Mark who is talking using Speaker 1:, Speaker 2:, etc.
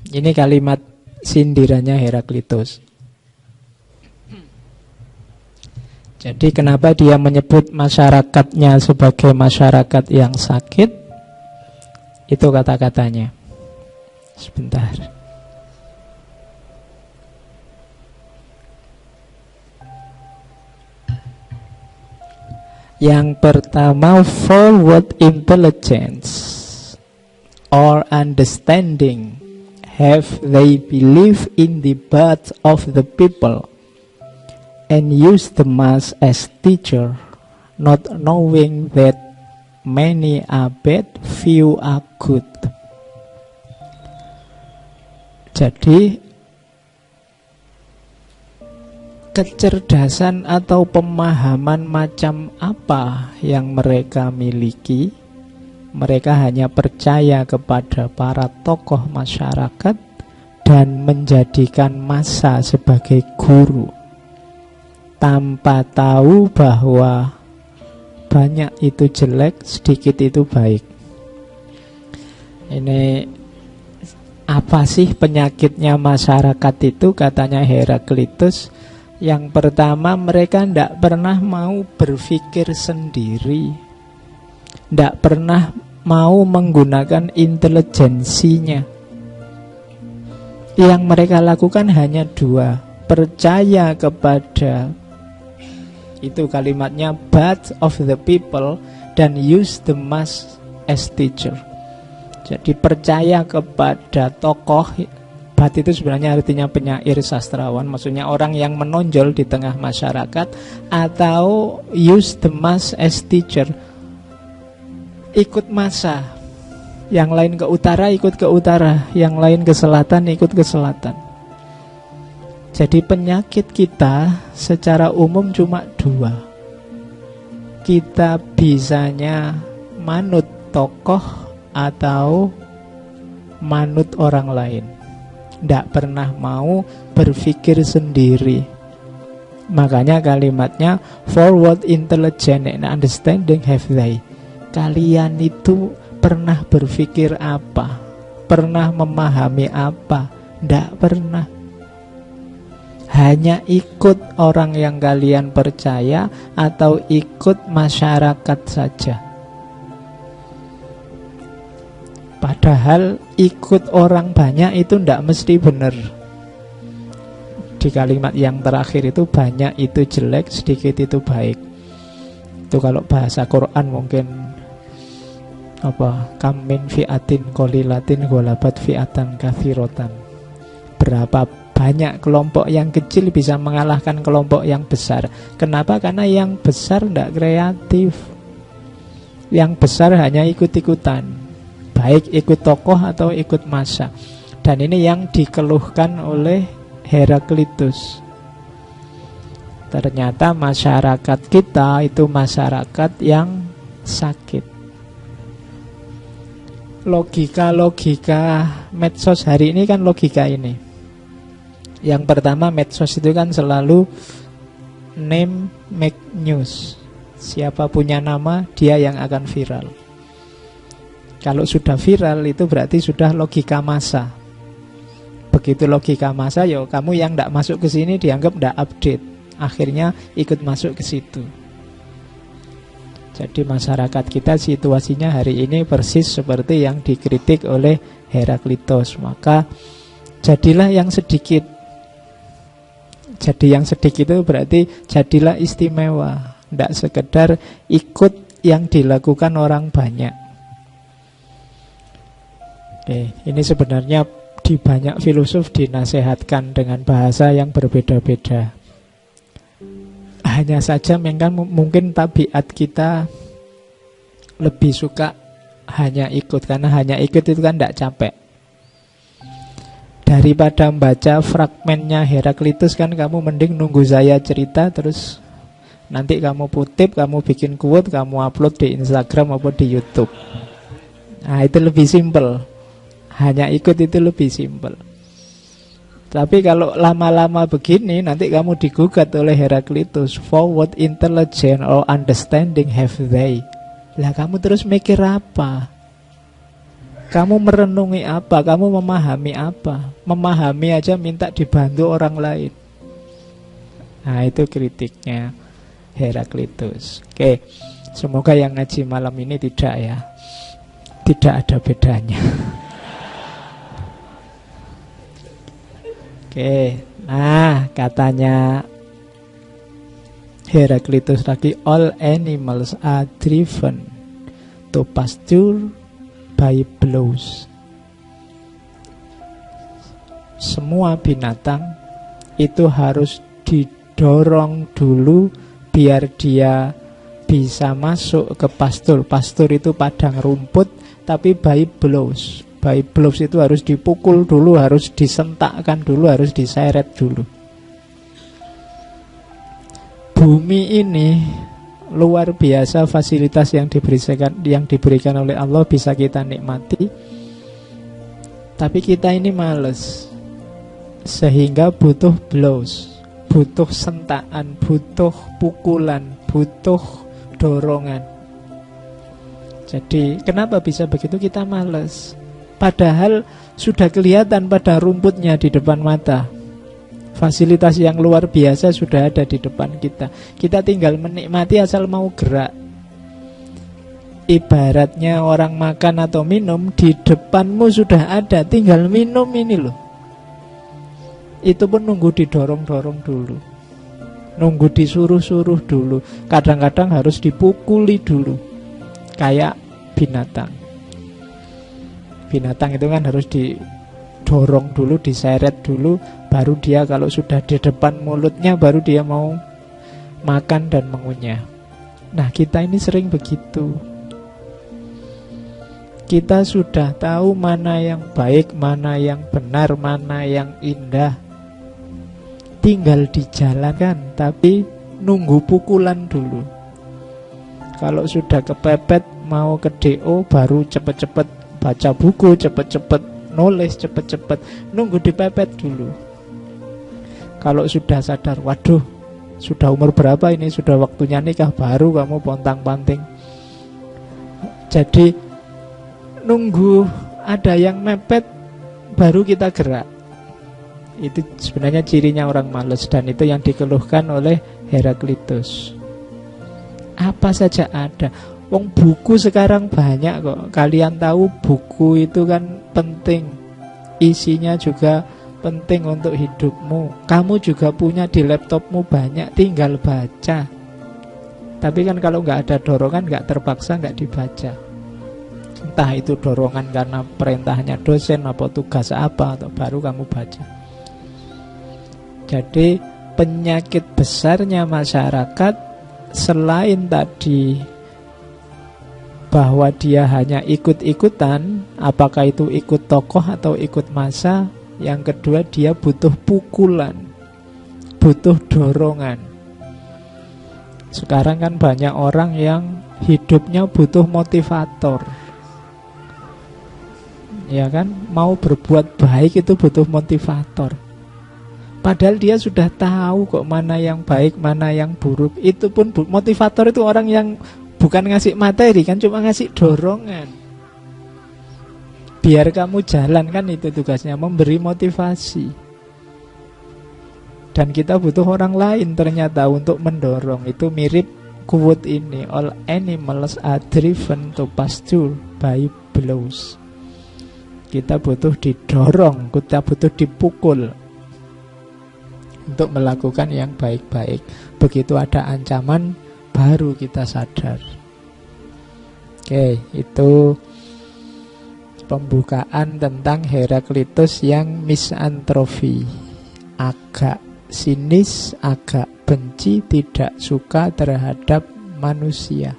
Speaker 1: Ini kalimat sindirannya Heraklitus. Jadi kenapa dia menyebut masyarakatnya sebagai masyarakat yang sakit? Itu kata-katanya. Sebentar. Yang pertama, forward intelligence or understanding have they believe in the birth of the people and use the mass as teacher, not knowing that many are bad, few are good. Jadi kecerdasan atau pemahaman macam apa yang mereka miliki? Mereka hanya percaya kepada para tokoh masyarakat dan menjadikan massa sebagai guru, tanpa tahu bahwa banyak itu jelek, sedikit itu baik. Ini apa sih penyakitnya masyarakat itu? Katanya Heraklitus. Yang pertama, mereka tidak pernah mau berpikir sendiri, tidak pernah mau menggunakan intelijensinya. Yang mereka lakukan hanya dua: percaya kepada, itu kalimatnya, birth of the people, dan use the mass as teacher. Jadi percaya kepada tokoh. Bat itu sebenarnya artinya penyair, sastrawan, maksudnya orang yang menonjol di tengah masyarakat. Atau use the mass as teacher, ikut massa. Yang lain ke utara, ikut ke utara. Yang lain ke selatan, ikut ke selatan. Jadi penyakit kita secara umum cuma dua. Kita bisanya manut tokoh atau manut orang lain. Tidak pernah mau berpikir sendiri. Makanya kalimatnya forward intelligence and understanding have they. Kalian itu pernah berpikir apa? Pernah memahami apa? Tidak pernah. Hanya ikut orang yang kalian percaya atau ikut masyarakat saja. Padahal ikut orang banyak itu tidak mesti benar. Di kalimat yang terakhir itu, banyak itu jelek, sedikit itu baik. Itu kalau bahasa Quran mungkin apa? Kam min fi'atin qalilatin ghalabat fi'atan katsirotan. Berapa banyak kelompok yang kecil bisa mengalahkan kelompok yang besar. Kenapa? Karena yang besar tidak kreatif. Yang besar hanya ikut-ikutan, baik ikut tokoh atau ikut massa. Dan ini yang dikeluhkan oleh Heraklitus. Ternyata masyarakat kita itu masyarakat yang sakit. Logika-logika medsos hari ini kan logika ini. Yang pertama, medsos itu kan selalu name make news. Siapa punya nama, dia yang akan viral. Kalau sudah viral itu berarti sudah logika massa. Begitu logika massa, ya kamu yang tidak masuk ke sini dianggap tidak update. Akhirnya ikut masuk ke situ. Jadi masyarakat kita situasinya hari ini persis seperti yang dikritik oleh Heraklitus. Maka jadilah yang sedikit. Jadi yang sedikit itu berarti jadilah istimewa. Tidak sekedar ikut yang dilakukan orang banyak. Oke, ini sebenarnya di banyak filosof dinasehatkan dengan bahasa yang berbeda-beda. Hanya saja mungkin tabiat kita lebih suka hanya ikut. Karena hanya ikut itu kan tidak capek. Daripada membaca fragmennya Heraklitus kan kamu mending nunggu saya cerita, terus nanti kamu kutip, kamu bikin quote, kamu upload di Instagram maupun di YouTube. Nah itu lebih simple. Hanya ikut itu lebih simpel. Tapi kalau lama-lama begini, nanti kamu digugat oleh Heraklitus. Forward intelligence or understanding have they. Lah kamu terus mikir apa? Kamu merenungi apa? Kamu memahami apa? Memahami aja minta dibantu orang lain. Nah, itu kritiknya Heraklitus. Oke, semoga yang ngaji malam ini tidak ya. Tidak ada bedanya. Oke, nah katanya Heraklitus lagi, all animals are driven to pasture by blows. Semua binatang itu harus didorong dulu biar dia bisa masuk ke pastur. Pastur itu padang rumput, tapi by blows. By blows itu harus dipukul dulu, harus disentakkan dulu, harus diseret dulu. Bumi ini luar biasa fasilitas yang diberikan oleh Allah, bisa kita nikmati. Tapi kita ini males, sehingga butuh blows, butuh sentakan, butuh pukulan, butuh dorongan. Jadi kenapa bisa begitu? Kita males. Padahal sudah kelihatan pada rumputnya di depan mata. Fasilitas yang luar biasa sudah ada di depan kita. Kita tinggal menikmati asal mau gerak. Ibaratnya orang makan atau minum, di depanmu sudah ada, tinggal minum ini loh. Itu pun nunggu didorong-dorong dulu, nunggu disuruh-suruh dulu. Kadang-kadang harus dipukuli dulu. Kayak binatang. Binatang itu kan harus didorong dulu, diseret dulu, baru dia kalau sudah di depan mulutnya, baru dia mau makan dan mengunyah. Nah, kita ini sering begitu. Kita sudah tahu mana yang baik, mana yang benar, mana yang indah. Tinggal dijalankan, tapi nunggu pukulan dulu. Kalau sudah kepepet mau ke DO, baru cepet-cepet baca buku, cepet-cepet nulis, cepet-cepet, nunggu dipepet dulu. Kalau sudah sadar, waduh, sudah umur berapa ini, sudah waktunya nikah, baru kamu pontang-panting. Jadi nunggu ada yang mepet, baru kita gerak. Itu sebenarnya cirinya orang malas, dan itu yang dikeluhkan oleh Heraklitus. Apa saja ada. Wong buku sekarang banyak kok. Kalian tahu buku itu kan penting. Isinya juga penting untuk hidupmu. Kamu juga punya di laptopmu banyak, tinggal baca. Tapi kan kalau nggak ada dorongan, nggak terpaksa, nggak dibaca. Entah itu dorongan karena perintahnya dosen, apa tugas apa, atau baru kamu baca. Jadi penyakit besarnya masyarakat, selain tadi bahwa dia hanya ikut-ikutan, apakah itu ikut tokoh atau ikut massa, yang kedua dia butuh pukulan, butuh dorongan. Sekarang kan banyak orang yang hidupnya butuh motivator. Ya kan, mau berbuat baik itu butuh motivator. Padahal dia sudah tahu kok mana yang baik, mana yang buruk. Itu pun motivator itu orang yang bukan ngasih materi kan, cuma ngasih dorongan. Biar kamu jalan, kan itu tugasnya, memberi motivasi. Dan kita butuh orang lain ternyata untuk mendorong. Itu mirip quote ini, all animals are driven to pasture by blows. Kita butuh didorong, kita butuh dipukul untuk melakukan yang baik-baik. Begitu ada ancaman, baru kita sadar. Oke, itu pembukaan tentang Heraklitus yang misantropi, agak sinis, agak benci, tidak suka terhadap manusia.